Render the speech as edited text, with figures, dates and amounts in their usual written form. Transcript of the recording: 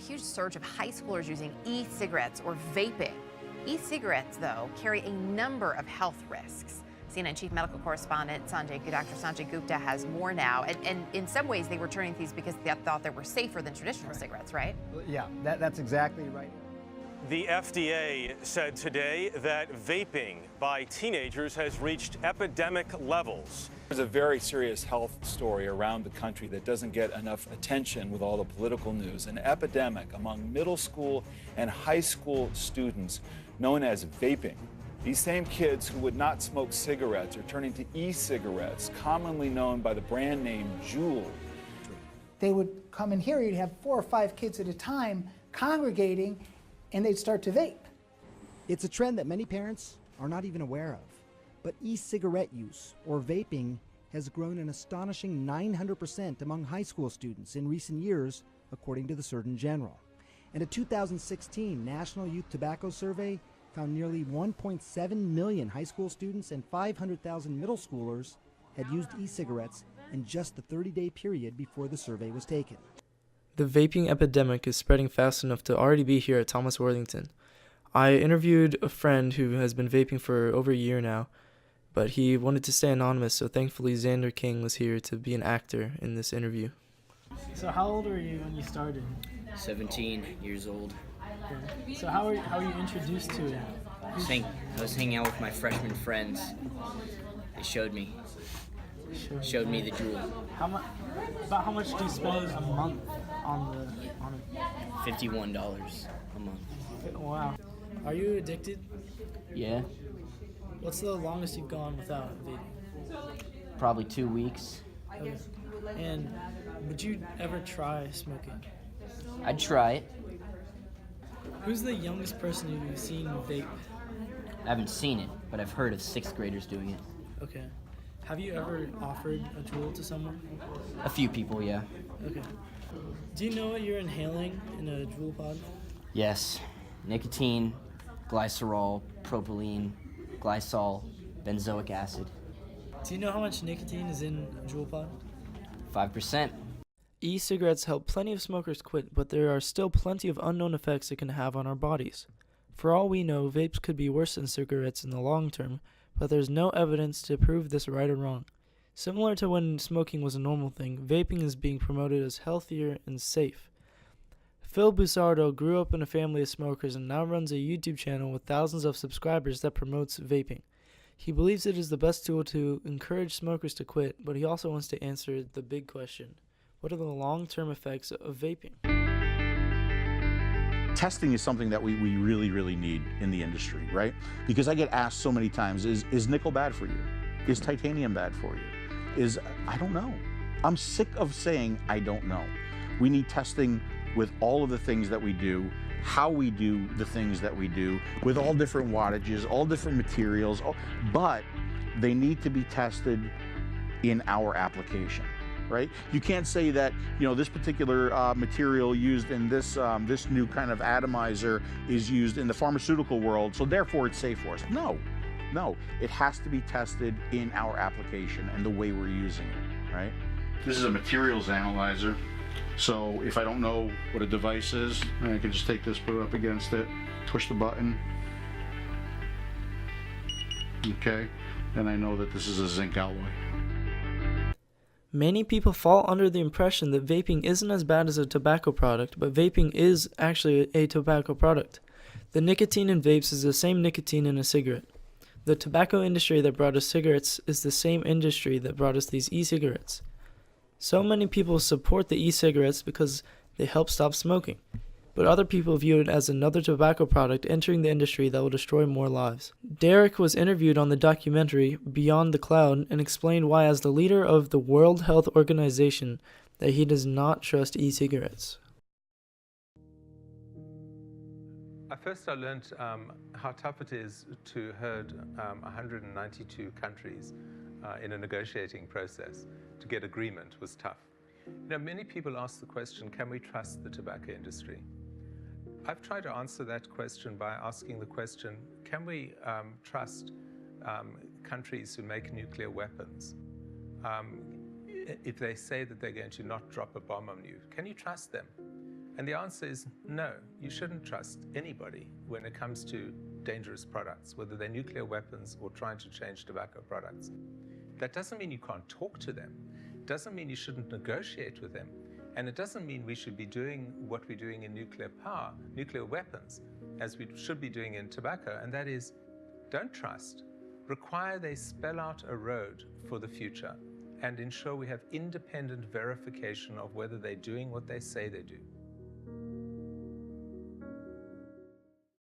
huge surge of high schoolers using e-cigarettes or vaping. E-cigarettes, though, carry a number of health risks. CNN chief medical correspondent Dr. Sanjay Gupta has more now. And in some ways, they were turning these because they thought they were safer than traditional cigarettes, right? Yeah, that's exactly right. The FDA said today that vaping by teenagers has reached epidemic levels. There's a very serious health story around the country that doesn't get enough attention with all the political news. An epidemic among middle school and high school students known as vaping. These same kids who would not smoke cigarettes are turning to e-cigarettes, commonly known by the brand name Juul. They would come in here, you'd have 4 or 5 kids at a time congregating, and they'd start to vape. It's a trend that many parents are not even aware of. But e-cigarette use, or vaping, has grown an astonishing 900% among high school students in recent years, according to the Surgeon General. And a 2016 National Youth Tobacco Survey found nearly 1.7 million high school students and 500,000 middle schoolers had used e-cigarettes in just the 30-day period before the survey was taken. The vaping epidemic is spreading fast enough to already be here at Thomas Worthington. I interviewed a friend who has been vaping for over a year now, but he wanted to stay anonymous, so thankfully Xander King was here to be an actor in this interview. So how old were you when you started? 17 years old. Okay. So how were you introduced to it? I was hanging out with my freshman friends. They showed me the Juul. About how much do you spend a month on it? $51 a month. Wow. Are you addicted? Yeah. What's the longest you've gone without vaping? Probably 2 weeks. Okay. And would you ever try smoking? I'd try it. Who's the youngest person you've seen vape? I haven't seen it, but I've heard of 6th graders doing it. Okay. Have you ever offered a Juul to someone? A few people, yeah. Okay. Do you know what you're inhaling in a Juul pod? Yes. Nicotine, glycerol, propylene, glycol, benzoic acid. Do you know how much nicotine is in a Juul pod? 5%. E-cigarettes help plenty of smokers quit, but there are still plenty of unknown effects it can have on our bodies. For all we know, vapes could be worse than cigarettes in the long term, but there's no evidence to prove this right or wrong. Similar to when smoking was a normal thing, vaping is being promoted as healthier and safe. Phil Busardo grew up in a family of smokers and now runs a YouTube channel with thousands of subscribers that promotes vaping. He believes it is the best tool to encourage smokers to quit, but he also wants to answer the big question: what are the long-term effects of vaping? Testing is something that we really, really need in the industry, right? Because I get asked so many times, is nickel bad for you? Is titanium bad for you? I don't know. I'm sick of saying I don't know. We need testing with all of the things that we do, how we do the things that we do, with all different wattages, all different materials, but they need to be tested in our application. Right? You can't say that, this particular material used in this new kind of atomizer is used in the pharmaceutical world, so therefore it's safe for us. No, it has to be tested in our application and the way we're using it, right? This is a materials analyzer, so if I don't know what a device is, I can just take this, put it up against it, push the button, okay, and I know that this is a zinc alloy. Many people fall under the impression that vaping isn't as bad as a tobacco product, but vaping is actually a tobacco product. The nicotine in vapes is the same nicotine in a cigarette. The tobacco industry that brought us cigarettes is the same industry that brought us these e-cigarettes. So many people support the e-cigarettes because they help stop smoking, but other people view it as another tobacco product entering the industry that will destroy more lives. Derek was interviewed on the documentary Beyond the Cloud and explained why, as the leader of the World Health Organization, that he does not trust e-cigarettes. First, I learned how tough it is to herd 192 countries in a negotiating process. To get agreement was tough. Many people ask the question, can we trust the tobacco industry? I've tried to answer that question by asking the question, can we trust countries who make nuclear weapons? If they say that they're going to not drop a bomb on you, can you trust them? And the answer is no, you shouldn't trust anybody when it comes to dangerous products, whether they're nuclear weapons or trying to change tobacco products. That doesn't mean you can't talk to them. It doesn't mean you shouldn't negotiate with them. And it doesn't mean we should be doing what we're doing in nuclear power, nuclear weapons, as we should be doing in tobacco, and that is, don't trust. Require they spell out a road for the future and ensure we have independent verification of whether they're doing what they say they do.